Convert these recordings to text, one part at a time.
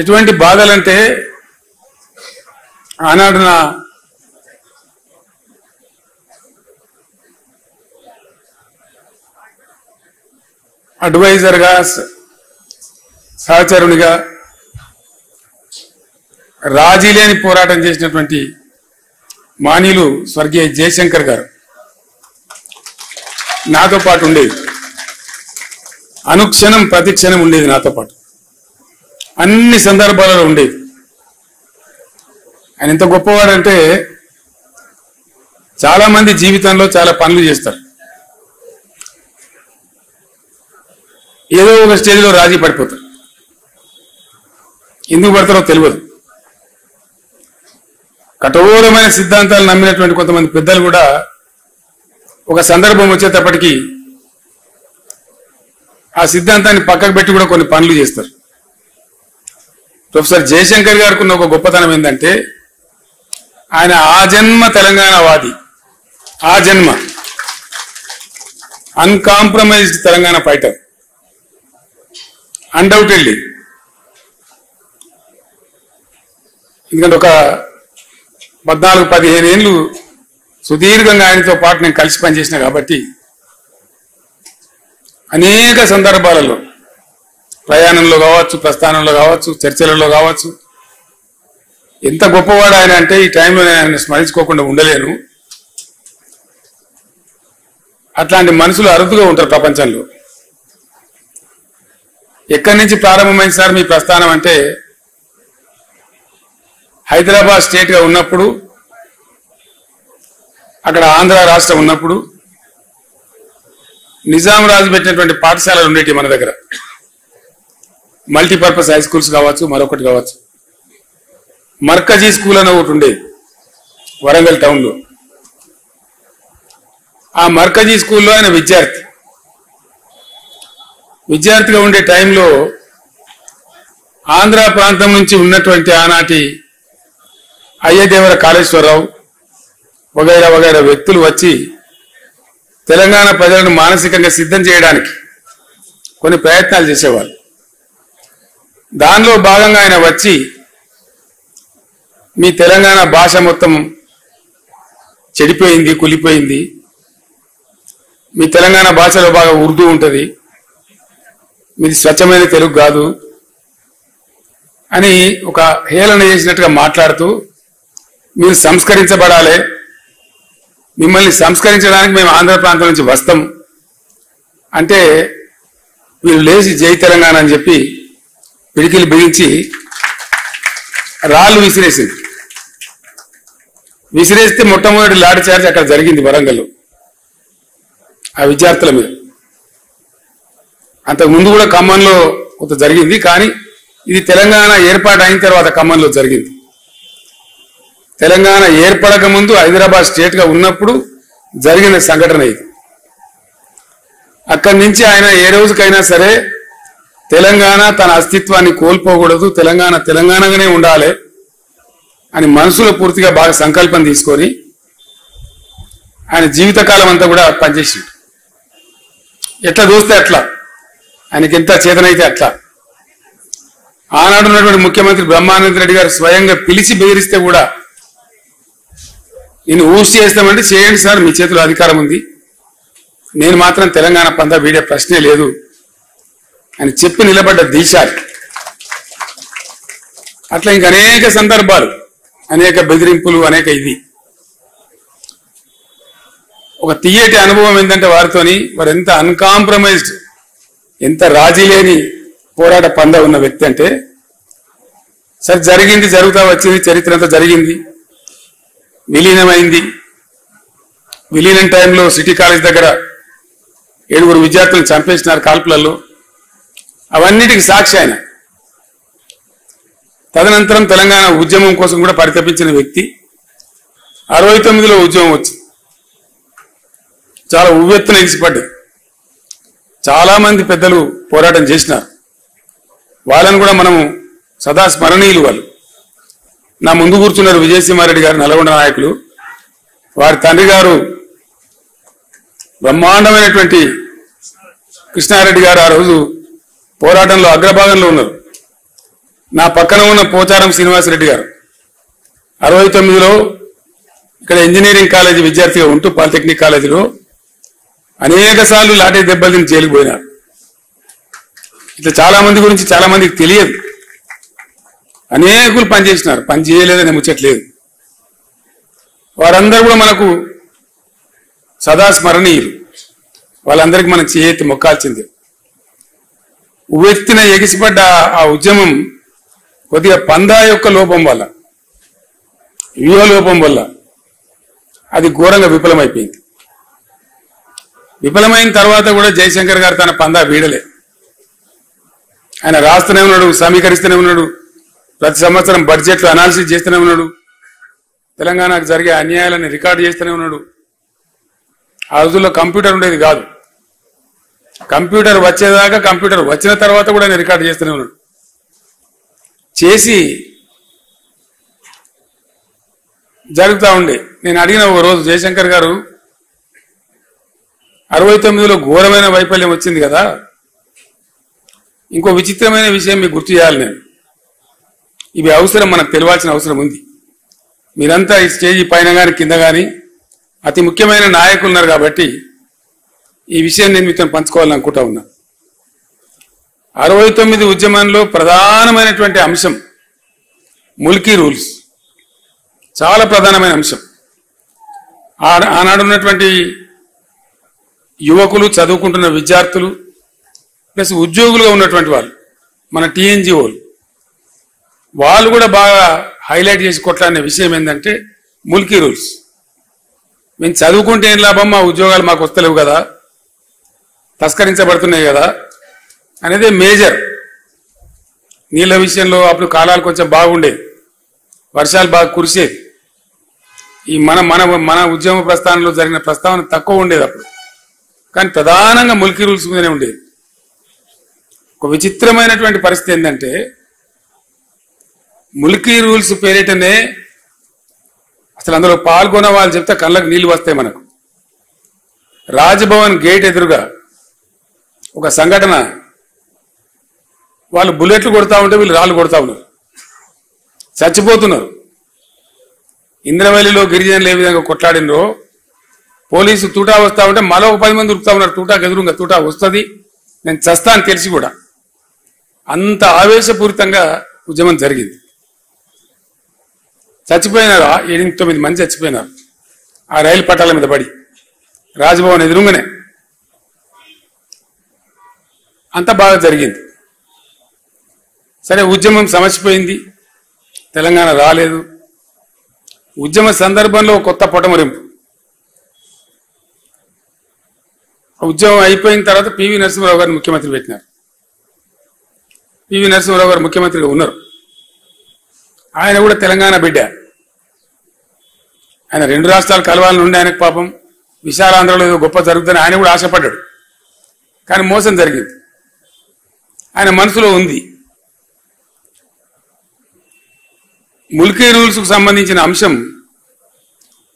ఎటువంటి బాధలంటే ఆనాడు నా అడ్వైజర్గా సహచరునిగా రాజీ లేని పోరాటం చేసినటువంటి మాన్యులు స్వర్గీయ జయశంకర్ గారు నాతో పాటు ఉండేది. అనుక్షణం ప్రతిక్షణం ఉండేది నాతో పాటు, అన్ని సందర్భాలలో ఉండేది. ఆయన ఎంత గొప్పవాడంటే చాలా మంది జీవితంలో చాలా పనులు చేస్తారు, ఏదో ఒక స్టేజ్లో రాజీ పడిపోతారు. ఎందుకు పడతారో తెలియదు. కఠోరమైన సిద్ధాంతాలు నమ్మినటువంటి కొంతమంది పెద్దలు కూడా ఒక సందర్భం వచ్చేటప్పటికి ఆ సిద్ధాంతాన్ని పక్కకు పెట్టి కూడా కొన్ని పనులు చేస్తారు. ప్రొఫెసర్ జయశంకర్ గారికి ఉన్న ఒక గొప్పతనం ఏంటంటే ఆయన ఆజన్మ తెలంగాణవాది, ఆజన్మ అన్కాంప్రమైజ్డ్ తెలంగాణ ఫైటర్, అన్డౌటెడ్లీ. ఎందుకంటే ఒక 14-15 ఏళ్ళు సుదీర్ఘంగా ఆయనతో పాటు నేను కలిసి పనిచేసిన కాబట్టి అనేక సందర్భాలలో ప్రయాణంలో కావచ్చు, ప్రస్థానంలో కావచ్చు, చర్చలలో కావచ్చు, ఎంత గొప్పవాడు ఆయన అంటే ఈ టైంలో నేను ఆయన స్మరించుకోకుండా ఉండలేను. అట్లాంటి మనుషులు అరుదుగా ఉంటారు ప్రపంచంలో. ఎక్కడి నుంచి ప్రారంభమైంది సార్ మీ ప్రస్థానం అంటే హైదరాబాద్ స్టేట్గా ఉన్నప్పుడు, అక్కడ ఆంధ్ర రాష్ట్రం ఉన్నప్పుడు నిజాం రాజు పెట్టినటువంటి పాఠశాలలు ఉండేవి మన దగ్గర. మల్టీపర్పస్ హై స్కూల్స్ కావచ్చు, మరొకటి కావచ్చు. మర్కజీ స్కూల్ అని ఒకటి ఉండేది వరంగల్ టౌన్లో. ఆ మర్కజీ స్కూల్లో ఆయన విద్యార్థిగా ఉండే టైంలో ఆంధ్ర ప్రాంతం నుంచి ఉన్నటువంటి ఆనాటి అయ్యదేవర కాళేశ్వరరావు వగైరా వగైరా వ్యక్తులు వచ్చి తెలంగాణ ప్రజలను మానసికంగా సిద్ధం చేయడానికి కొన్ని ప్రయత్నాలు చేసేవాళ్ళు. దానిలో భాగంగా ఆయన వచ్చి మీ తెలంగాణ భాష మొత్తం చెడిపోయింది, కులిపోయింది, మీ తెలంగాణ భాషలో బాగా ఉర్దూ ఉంటుంది, మీది స్వచ్ఛమైన తెలుగు కాదు అని ఒక హేళన చేసినట్టుగా మాట్లాడుతూ మీరు సంస్కరించబడాలి, మిమ్మల్ని సంస్కరించడానికి మేము ఆంధ్ర ప్రాంతం నుంచి వస్తాం అంటే వీళ్ళు లేచి జై తెలంగాణ అని చెప్పి పిడికిలు బిగించి రాళ్ళు విసిరేస్తే మొట్టమొదటి లాఠీ చార్జ్ అక్కడ జరిగింది వరంగల్లో ఆ విద్యార్థుల మీద. అంతకు ముందు కూడా ఖమ్మంలో కొంత జరిగింది, కానీ ఇది తెలంగాణ ఏర్పాటు అయిన తర్వాత ఖమ్మంలో జరిగింది. తెలంగాణ ఏర్పడక ముందు హైదరాబాద్ స్టేట్గా ఉన్నప్పుడు జరిగిన సంఘటన ఇది. అక్కడి నుంచి ఆయన ఏ రోజుకైనా సరే తెలంగాణ తన అస్తిత్వాన్ని కోల్పోకూడదు, తెలంగాణ తెలంగాణగానే ఉండాలి అని మనసులో పూర్తిగా బాగా సంకల్పం తీసుకొని ఆయన జీవితకాలం అంతా కూడా పనిచేసింది. ఎట్లా దోస్తే అట్లా, ఆయనకి ఎంత చేతనైతే అట్లా. ఆనాడు ఉన్నటువంటి ముఖ్యమంత్రి బ్రహ్మానంద రెడ్డి గారు స్వయంగా పిలిచి బెదిరిస్తే కూడా నేను ఊసి చేస్తామంటే చేయండి సార్, మీ చేతిలో అధికారం ఉంది, నేను మాత్రం తెలంగాణ పందా వీడే ప్రశ్నే లేదు అని చెప్పి నిలబడ్డ దీశాలు. అట్లా ఇంక అనేక సందర్భాలు, అనేక బెదిరింపులు, అనేక ఇది. ఒక తీయటి అనుభవం ఏంటంటే వారితోని వారు ఎంత అన్కాంప్రమైజ్డ్, ఎంత రాజీ లేని పోరాట పందా ఉన్న వ్యక్తి అంటే సరే జరిగింది, జరుగుతా వచ్చింది, చరిత్ర అంతా జరిగింది, విలీనమైంది. విలీనం టైంలో సిటీ కాలేజ్ దగ్గర 7 విద్యార్థులను చంపేసినారు కాల్పులలో. అవన్నిటికి సాక్షి ఆయన. తదనంతరం తెలంగాణ ఉద్యమం కోసం కూడా పరితపించిన వ్యక్తి. 69లో ఉద్యమం వచ్చింది, చాలా ఉవ్వెత్తున ఎగిసిపడ్డది. చాలా మంది పెద్దలు పోరాటం చేసినారు, వాళ్ళని కూడా మనము సదా స్మరణీయులు. వాళ్ళు నా ముందు కూర్చున్నారు విజయసింహారెడ్డి గారు, నల్గొండ నాయకులు. వారి తండ్రి గారు బ్రహ్మాండమైనటువంటి కృష్ణారెడ్డి గారు ఆ రోజు పోరాటంలో అగ్రభాగంలో ఉన్నారు. నా పక్కన ఉన్న పోచారం శ్రీనివాసరెడ్డి గారు 69లో ఇక్కడ ఇంజనీరింగ్ కాలేజీ విద్యార్థిగా ఉంటూ పాలిటెక్నిక్ కాలేజీలో అనేక సార్లు లాఠీ దెబ్బలు తిని జైలుకు పోయినారు. ఇట్లా చాలా మంది గురించి చాలా మందికి తెలియదు. అనేకులు పనిచేసినారు, పని చేయలేదని ముచ్చట్లేదు. వారందరూ కూడా మనకు సదా స్మరణీయులు. వాళ్ళందరికీ మనం చేయెత్తి మొక్కాల్సిందే. ఉవ్వెత్తిన ఎగిసిపడ్డ ఆ ఉద్యమం కొద్దిగా పందా యొక్క లోపం వల్ల, వ్యూహ లోపం వల్ల అది ఘోరంగా విఫలమైపోయింది. విఫలమైన తర్వాత కూడా జయశంకర్ గారు తన పందా వీడలే. ఆయన రాస్తూనే ఉన్నాడు, సమీకరిస్తూనే ఉన్నాడు, ప్రతి సంవత్సరం బడ్జెట్లు అనాలిసిస్ చేస్తూనే ఉన్నాడు, తెలంగాణకు జరిగే అన్యాయాలని రికార్డు చేస్తూనే ఉన్నాడు. ఆ రోజుల్లో కంప్యూటర్ ఉండేది కాదు. కంప్యూటర్ వచ్చేదాకా, కంప్యూటర్ వచ్చిన తర్వాత కూడా ఆయన రికార్డు చేస్తూనే ఉన్నాడు. చేసి జరుగుతూ ఉండే. నేను అడిగిన ఒక రోజు, జయశంకర్ గారు 69లో ఘోరమైన వైఫల్యం వచ్చింది కదా, ఇంకో విచిత్రమైన విషయం మీకు గుర్తు చేయాలి. నేను ఇవి అవసరం, మనకు తెలియాల్సిన అవసరం ఉంది. మీరంతా ఈ స్టేజీ పైన కానీ కింద కానీ అతి ముఖ్యమైన నాయకులు ఉన్నారు కాబట్టి ఈ విషయం నేను మీతో పంచుకోవాలని అనుకుంటా ఉన్నా. 69 ఉద్యమంలో ప్రధానమైనటువంటి అంశం ముల్కీ రూల్స్, చాలా ప్రధానమైన అంశం. ఆనాడు ఉన్నటువంటి యువకులు, చదువుకుంటున్న విద్యార్థులు, ప్లస్ ఉద్యోగులుగా ఉన్నటువంటి వాళ్ళు, మన టీఎన్జిఓలు, వాళ్ళు కూడా బాగా హైలైట్ చేసి కొట్లాడిన విషయం ఏంటంటే ముల్కీ రూల్స్. మేము చదువుకుంటే ఏం లాభం, మా ఉద్యోగాలు మాకు వస్తలేవు కదా, తస్కరించబడుతున్నాయి కదా అనేది మేజర్. నీళ్ళ విషయంలో అప్పుడు కాలాలు కొంచెం బాగుండేది, వర్షాలు బాగా కురిసేది. ఈ మన మన మన ఉద్యమ ప్రస్థానంలో జరిగిన ప్రస్తావన తక్కువ ఉండేది అప్పుడు, కానీ ప్రధానంగా ముల్కీ రూల్స్ మీదనే ఉండేది. ఒక విచిత్రమైనటువంటి పరిస్థితి ఏంటంటే ముల్కీ రూల్స్ పేరిటనే అసలు అందులో పాల్గొన్న వాళ్ళు చెప్తే కళ్ళకు నీళ్లు వస్తాయి మనకు. రాజ్భవన్ గేట్ ఎదురుగా ఒక సంఘటన, వాళ్ళు బుల్లెట్లు కొడతా ఉంటే వీళ్ళు రాళ్ళు కొడతా ఉన్నారు, చచ్చిపోతున్నారు. ఇంద్రవల్లిలో గిరిజనులు ఏ విధంగా కొట్లాడినరో, పోలీసు తూటా వస్తా ఉంటే మరో 10 మంది ఉరుకుతా ఉన్నారు తూటాకు ఎదురుగా. తూటా వస్తుంది, నేను చస్తా అని తెలిసి కూడా. అంత ఆవేశపూరితంగా ఉద్యమం జరిగింది. చచ్చిపోయినారు, 8-9 మంది చచ్చిపోయినారు ఆ రైలు పట్టాల మీద పడి, రాజ్భవన్ ఎదురుగానే. అంత బాగా జరిగింది. సరే, ఉద్యమం సమసిపోయింది, తెలంగాణ రాలేదు. ఉద్యమ సందర్భంలో కొత్త పొటమరింపు. ఉద్యమం అయిపోయిన తర్వాత పివి నరసింహారావు గారిని ముఖ్యమంత్రి పెట్టినారు. పివి నరసింహారావు గారు ముఖ్యమంత్రిగా ఉన్నారు. ఆయన కూడా తెలంగాణ బిడ్డ. ఆయన 2 రాష్ట్రాలు కలవాలని ఉండే ఆయనకు పాపం విశాలాంధ్రలో ఏదో గొప్ప జరుగుతుందని ఆయన కూడా ఆశపడ్డాడు. కానీ మోసం జరిగింది, ఆయన మనసులో ఉంది. ముల్కీ రూల్స్కు సంబంధించిన అంశం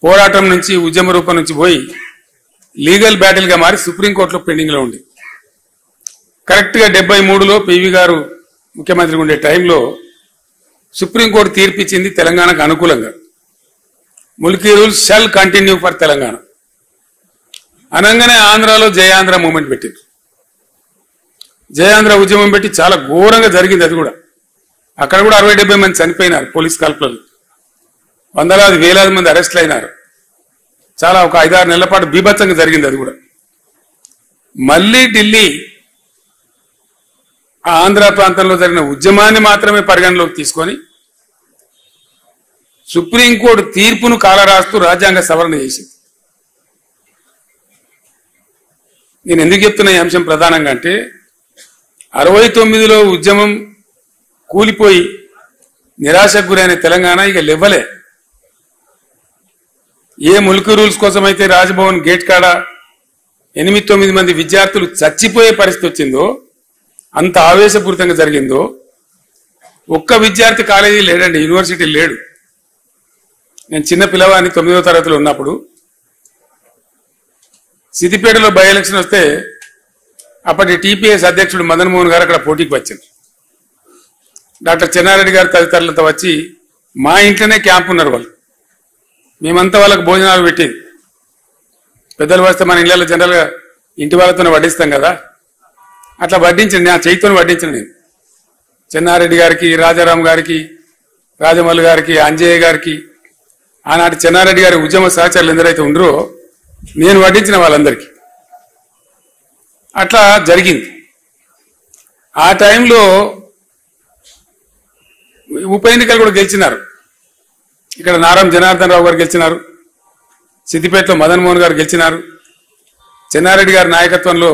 పోరాటం నుంచి, ఉద్యమ రూపం నుంచి పోయి లీగల్ బ్యాటిల్గా మారి సుప్రీంకోర్టులో పెండింగ్లో ఉంది. కరెక్ట్గా 73లో పివి గారు ముఖ్యమంత్రిగా ఉండే టైంలో సుప్రీంకోర్టు తీర్పిచ్చింది తెలంగాణకు అనుకూలంగా. Mulki rules shall continue for Telangana అనగానే ఆంధ్రాలో జయాంధ్ర మూమెంట్ పెట్టింది. జయాంధ్ర ఉద్యమం పెట్టి చాలా ఘోరంగా జరిగింది. అది కూడా అక్కడ కూడా 60-70 మంది చనిపోయినారు పోలీస్ కాల్పులలో, వందలాది వేలాది మంది అరెస్టులు అయినారు. చాలా ఒక 5-6 నెలల పాటు బీభత్సంగా జరిగింది. అది కూడా మళ్ళీ ఢిల్లీ ఆ ఆంధ్ర ప్రాంతంలో జరిగిన ఉద్యమాన్ని మాత్రమే పరిగణలోకి తీసుకొని సుప్రీంకోర్టు తీర్పును కాలరాస్తూ రాజ్యాంగ సవరణ చేసింది. నేను ఎందుకు చెప్తున్నా ఈ అంశం ప్రధానంగా అంటే 69లో ఉద్యమం కూలిపోయి నిరాశకు గురైన తెలంగాణ ఇక లెవ్వలే. ఏ ముల్కీ రూల్స్ కోసం అయితే రాజ్భవన్ గేట్ కాడ 8-9 మంది విద్యార్థులు చచ్చిపోయే పరిస్థితి వచ్చిందో, అంత ఆవేశపూరితంగా జరిగిందో, ఒక్క విద్యార్థి కాలేజీ లేడండి, యూనివర్సిటీ లేడు. నేను చిన్న పిల్లవాడిని 9వ తరగతిలో ఉన్నప్పుడు సిద్దిపేటలో బై ఎలక్షన్ వస్తే అప్పటి టీపీఎస్ అధ్యక్షుడు మదన్ మోహన్ గారు అక్కడ పోటీకి వచ్చారు. డాక్టర్ చెన్నారెడ్డి గారు తదితరులతో వచ్చి మా ఇంట్లోనే క్యాంప్ ఉన్నారు వాళ్ళు. మేమంతా వాళ్ళకు భోజనాలు పెట్టేది. పెద్దలు వస్తే మన ఇళ్లలో జనరల్గా ఇంటి వాళ్ళతోనే వడ్డిస్తాం కదా, అట్లా వడ్డించండి. నా చేతితో వడ్డించండి నేను చెన్నారెడ్డి గారికి, రాజారాం గారికి, రాజమల్లు గారికి, అంజయ్య గారికి, ఆనాటి చెన్నారెడ్డి గారి ఉద్యమ సహచరులు ఎందరైతే ఉండరో నేను వడ్డించిన వాళ్ళందరికీ. అట్లా జరిగింది. ఆ టైంలో ఉప ఎన్నికలు కూడా గెలిచినారు. ఇక్కడ నారం జనార్దన్ రావు గారు గెలిచినారు, సిద్దిపేటలో మదన్ మోహన్ గారు గెలిచినారు, చెన్నారెడ్డి గారి నాయకత్వంలో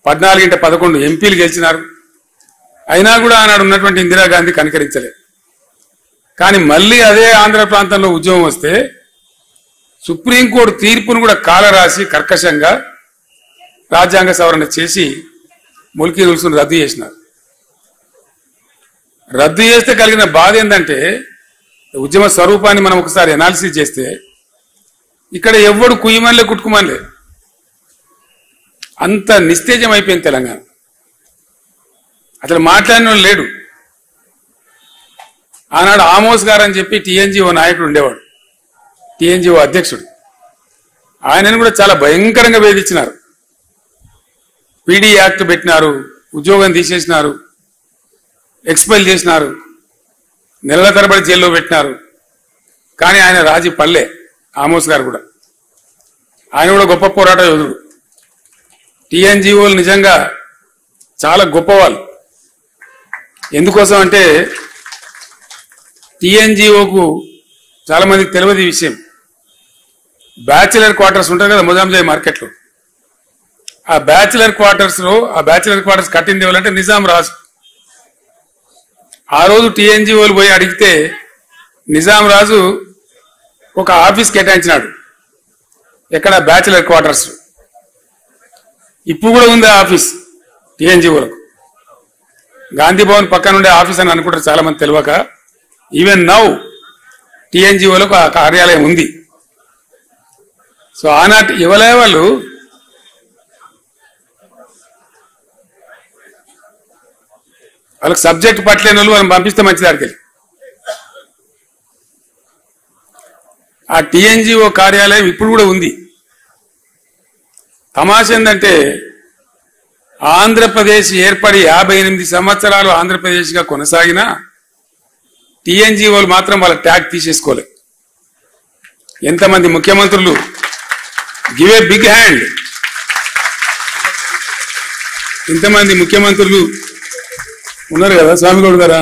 14-11 ఎంపీలు గెలిచినారు. అయినా కూడా ఆనాడు ఉన్నటువంటి ఇందిరాగాంధీ కనికరించలేదు. కానీ మళ్ళీ అదే ఆంధ్ర ప్రాంతంలో ఉద్యమం వస్తే సుప్రీంకోర్టు తీర్పును కూడా కాలరాసి కర్కశంగా రాజ్యాంగ సవరణ చేసి ముల్కీ రూల్స్ను రద్దు చేసినారు. రద్దు చేస్తే కలిగిన బాధ ఏంటంటే ఉద్యమ స్వరూపాన్ని మనం ఒకసారి అనాలిసిస్ చేస్తే ఇక్కడ ఎవ్వడు కుయ్యమనిలే కుట్టుకుమనిలే, అంత నిస్తేజం అయిపోయింది తెలంగాణ. అసలు మాట్లాడిన లేడు. ఆనాడు ఆమోస్ గారు అని చెప్పి టీఎన్జిఓ నాయకుడు ఉండేవాడు, టీఎన్జిఓ అధ్యక్షుడు. ఆయనను కూడా చాలా భయంకరంగా వేధించినారు. పీడీ యాక్ట్ పెట్టినారు, ఉద్యోగం తీసేసినారు, ఎక్స్పెల్ చేసినారు, నెలల తరబడి జైల్లో పెట్టినారు. కానీ ఆయన రాజీ పల్లె. ఆమోస్ గారు కూడా, ఆయన కూడా గొప్ప పోరాట యోధుడు. టీఎన్జిఓలు నిజంగా చాలా గొప్పవాళ్ళు. ఎందుకోసం అంటే టీఎన్జిఓకు చాలా మందికి తెలియదు ఈ విషయం. బ్యాచిలర్ క్వార్టర్స్ ఉంటాయి కదా ముజాంజాయి మార్కెట్లో, ఆ బ్యాచిలర్ క్వార్టర్స్ కట్టింది ఎవరంటే నిజాం రాజు. ఆ రోజు టీఎన్జిఓలు పోయి అడిగితే నిజాం రాజు ఒక ఆఫీస్ కేటాయించినాడు. ఎక్కడ? Bachelor quarters. ఇప్పుడు కూడా ఉంది ఆ ఆఫీస్ టీఎన్జిఓలకు. గాంధీ భవన్ పక్కన ఉండే ఆఫీస్ అని అనుకుంటారు చాలా మంది తెలియక. ఈవెన్ నౌ టీఎన్జిఓలకు ఆ కార్యాలయం ఉంది. సో ఆనాటి ఇవ్వలే వాళ్ళు వాళ్ళకి సబ్జెక్ట్ పట్టలేని వాళ్ళు మనం పంపిస్తే మంచిది అడిగి. ఆ టీఎన్జిఓ కార్యాలయం ఇప్పుడు కూడా ఉంది. తమాష ఏంటంటే ఆంధ్రప్రదేశ్ ఏర్పడి 58 సంవత్సరాలు ఆంధ్రప్రదేశ్గా కొనసాగినా టీఎన్జిఓలు మాత్రం వాళ్ళ ట్యాగ్ తీసేసుకోలేదు. ఎంతమంది ముఖ్యమంత్రులు, గివ్ ఏ బిగ్ హ్యాండ్, ఇంతమంది ముఖ్యమంత్రులు ఉన్నారు కదా. స్వామిగౌడ్ గారా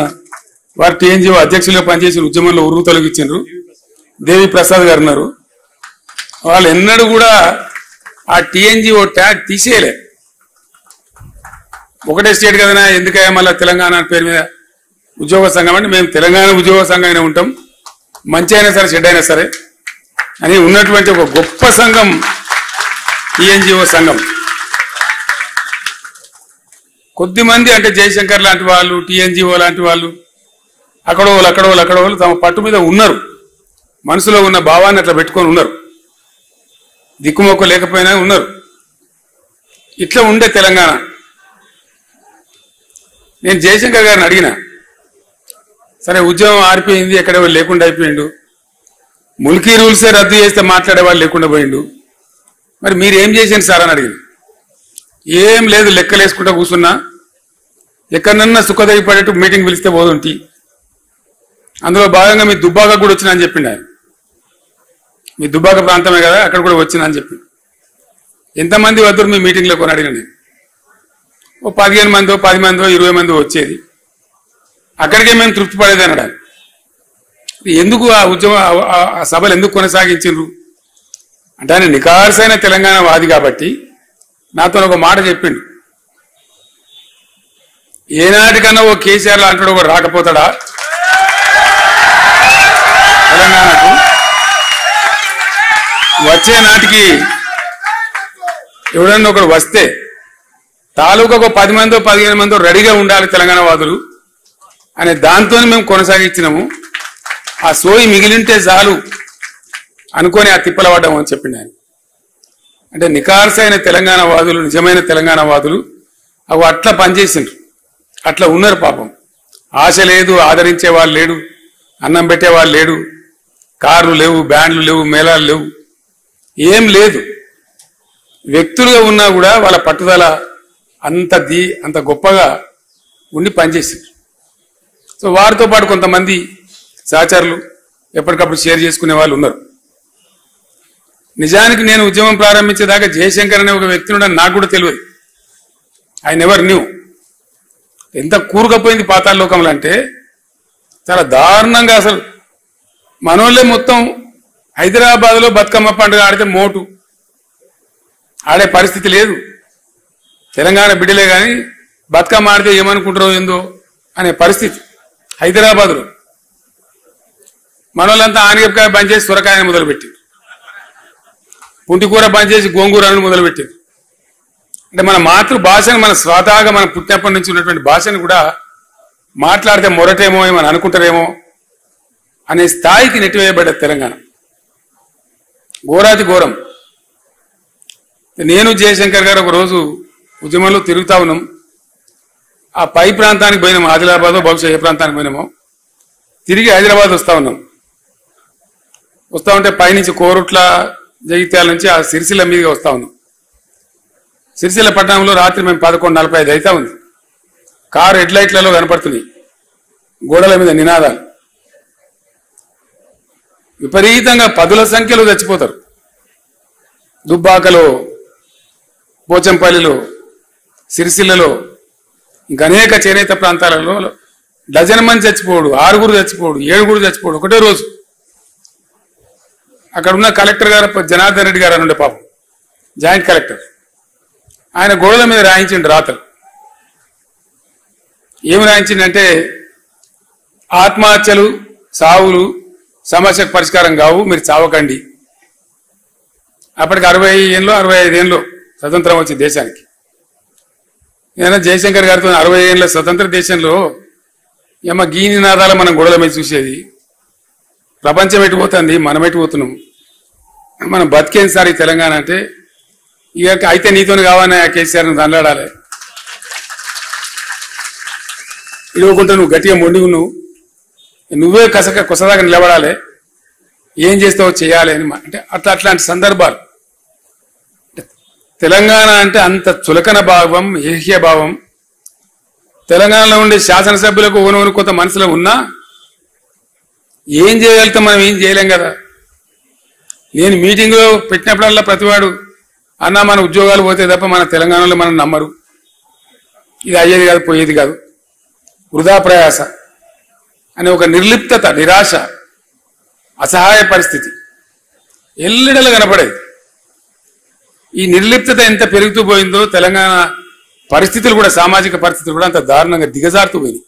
వారు టీఎన్జిఓ అధ్యక్షులుగా పనిచేసిన ఉద్యమంలో ఉరువు తొలగించారు. దేవి ప్రసాద్ గారు ఉన్నారు. వాళ్ళు ఎన్నడూ కూడా ఆ టీఎన్జిఓ ట్యాగ్ తీసేయలే. ఒకటే స్టేట్ కదనా, ఎందుకయ్యా మళ్ళీ తెలంగాణ పేరు మీద ఉద్యోగ సంఘం అంటే మేము తెలంగాణ ఉద్యోగ సంఘంగానే ఉంటాం, మంచి అయినా సరే చెడ్డ అయినా సరే అని ఉన్నటువంటి ఒక గొప్ప సంఘం టీఎన్జిఓ సంఘం. కొద్దిమంది అంటే జయశంకర్ లాంటి వాళ్ళు, టీఎన్జిఓ లాంటి వాళ్ళు అక్కడోళ్ళు తమ పట్టు మీద ఉన్నారు. మనసులో ఉన్న భావాన్ని అట్లా పెట్టుకొని ఉన్నారు. దిక్కుమొక్క లేకపోయినా ఉన్నారు. ఇట్లా ఉండే తెలంగాణ. నేను జయశంకర్ గారిని అడిగిన, సరే ఉద్యమం ఆరిపోయింది, ఎక్కడ లేకుండా అయిపోయిండు, ముల్కీ రూల్సే రద్దు చేస్తే మాట్లాడేవాళ్ళు లేకుండా పోయిండు, మరి మీరేం చేసింది సార్ అని అడిగింది. ఏం లేదు, లెక్కలేసుకుంటా కూర్చున్నా, ఎక్కడన్నా సుఖదగి పడేట్టు మీటింగ్ పిలిస్తే పోదుంటి, అందులో భాగంగా మీ దుబ్బాక కూడా వచ్చినా అని చెప్పిండు ఆయన. మీ దుబ్బాక ప్రాంతమే కదా, అక్కడ కూడా వచ్చినా అని చెప్పిండు. ఎంతమంది వద్దరు మీ మీటింగ్లో కొని అడిగిన నేను. ఓ 15 మందో 10 మందో 20 మందో వచ్చేది. అక్కడికే మేము తృప్తి పడేది అన్నాడు. ఎందుకు ఆ ఉద్యమ ఆ సభలు ఎందుకు కొనసాగించిండ్రు అంటే ఆయన నికార్సైన తెలంగాణ వాది కాబట్టి నాతో ఒక మాట చెప్పిండు. ఏనాటికన్నా ఓ కేసీఆర్ లాంటి ఒక రాకపోతాడా తెలంగాణకు? వచ్చే నాటికి ఎవడన్నా ఒకడు వస్తే తాలూకాకు 10 మందో 15 మందో రెడీగా ఉండాలి తెలంగాణ వాదులు అనే దాంతో మేము కొనసాగించినాము. ఆ సోయి మిగిలింటే చాలు అనుకొని ఆ తిప్పల పడ్డాము అని చెప్పిండు ఆయన. అంటే నికార్సైన తెలంగాణ వాదులు, నిజమైన తెలంగాణ వాదులు అవి అట్లా పనిచేసిండ్రు, అట్లా ఉన్నారు పాపం. ఆశ లేదు, ఆదరించే వాళ్ళు లేడు, అన్నం పెట్టేవాళ్ళు లేడు, కార్లు లేవు, బ్యాండ్లు లేవు, మేళాలు లేవు, ఏం లేదు. వ్యక్తులుగా ఉన్నా కూడా వాళ్ళ పట్టుదల అంత గొప్పగా ఉండి పనిచేసారు. సో వారితో పాటు కొంతమంది సహచరులు ఎప్పటికప్పుడు షేర్ చేసుకునే వాళ్ళు ఉన్నారు. నిజానికి నేను ఉద్యమం ప్రారంభించేదాకా జయశంకర్ అనే ఒక వ్యక్తి ఉండని నాకు కూడా తెలియదు. I never knew. ఎంత కూరుకపోయింది పాతాళ లోకంలో అంటే చాలా దారుణంగా. అసలు మనోళ్ళే మొత్తం హైదరాబాద్లో బతుకమ్మ పండుగ ఆడితే మోటు ఆడే పరిస్థితి లేదు. తెలంగాణ బిడ్డలే కానీ బతుకమ్మ ఆడితే ఏమనుకుంటారో ఏందో అనే పరిస్థితి హైదరాబాద్లో. మనోళ్ళంతా ఆనగకాయ బంద్ చేసి సొరకాయని మొదలుపెట్టింది, పుంటికూర బంద్ చేసి గోంగూరను మొదలుపెట్టింది. అంటే మన మాతృభాషను, మన స్వతహాగా మన పుట్టినప్పటి నుంచి ఉన్నటువంటి భాషను కూడా మాట్లాడితే మొరటేమో ఏమని అనుకుంటారేమో అనే స్థాయికి నెట్టివేయబడ్డది తెలంగాణ. ఘోరాతి ఘోరం. నేను జయశంకర్ గారు ఒకరోజు ఉద్యమంలో తిరుగుతా ఉన్నాం. ఆ పై ప్రాంతానికి పోయినాము, ఆదిలాబాద్ బహుశా ఏ ప్రాంతానికి పోయినామో. తిరిగి హైదరాబాద్ వస్తా ఉన్నాం. వస్తా ఉంటే పైనుంచి కోరుట్ల, జగిత్యాల నుంచి ఆ సిరిసిల్ల మీదుగా వస్తా ఉన్నాం. సిరిసిల్ల పట్టణంలో రాత్రి మేము 11:45 అవుతా ఉంది. కారు హెడ్ లైట్లలో కనపడుతున్నాయి, గోడల మీద నినాదాలు. విపరీతంగా పదుల సంఖ్యలో చచ్చిపోతారు. దుబ్బాకలో, పోచంపల్లిలో, సిరిసిల్లలో, ఇంకా అనేక చేనేత ప్రాంతాలలో డజన్ మంది చచ్చిపోడు, 6 చచ్చిపోడు, 7 చచ్చిపోడు ఒకటే రోజు. అక్కడ ఉన్న కలెక్టర్ గారు జనార్దన్ రెడ్డి గారు అని ఉండే పాపం, జాయింట్ కలెక్టర్. ఆయన గోడల మీద రాయించిండు రాతలు. ఏమి రాయించిందంటే ఆత్మహత్యలు, సావులు సమస్యకు పరిష్కారం కావు, మీరు చావకండి. అప్పటికి 60 ఏళ్ళు 65 ఏళ్ళు స్వతంత్రం వచ్చింది దేశానికి. నేను జయశంకర్ గారితో 60 ఏళ్ళ స్వతంత్ర దేశంలో గీ నినాదాలు మనం గోడల మీద చూసేది. ప్రపంచం ఎటుపోతుంది, మనం ఎటుపోతున్నాం, మనం బతికేం సార్ ఈ తెలంగాణ అంటే. ఇక అయితే నీతోని కావాలని కేసీఆర్ ను దండాడాలి, ఇవ్వకుంటే నువ్వు గట్టిగా మొండిగు, నువ్వే కొసదాకా నిలబడాలి, ఏం చేస్తావో చేయాలి అని. అంటే అట్లాంటి సందర్భాలు. తెలంగాణ అంటే అంత చులకన భావం, ఏహ్య భావం. తెలంగాణలో ఉండే శాసనసభ్యులకు ఓనోని కొంత మనసులో ఉన్నా ఏం చేయగలుగుతాం, మనం ఏం చేయలేం కదా. నేను మీటింగ్లో పెట్టినప్పుడల్లా ప్రతివాడు అన్నా మన ఉద్యోగాలు పోతే తప్ప మన తెలంగాణలో మనం నమ్మరు, ఇది అయ్యేది కాదు, పోయేది కాదు, వృధా ప్రయాస అనే ఒక నిర్లిప్తత, నిరాశ, అసహాయ పరిస్థితి ఎల్లడలు కనపడేది. ఈ నిర్లిప్తత ఎంత పెరుగుతూ పోయిందో తెలంగాణ పరిస్థితులు కూడా, సామాజిక పరిస్థితులు కూడా అంత దారుణంగా దిగజారుతూ పోయింది.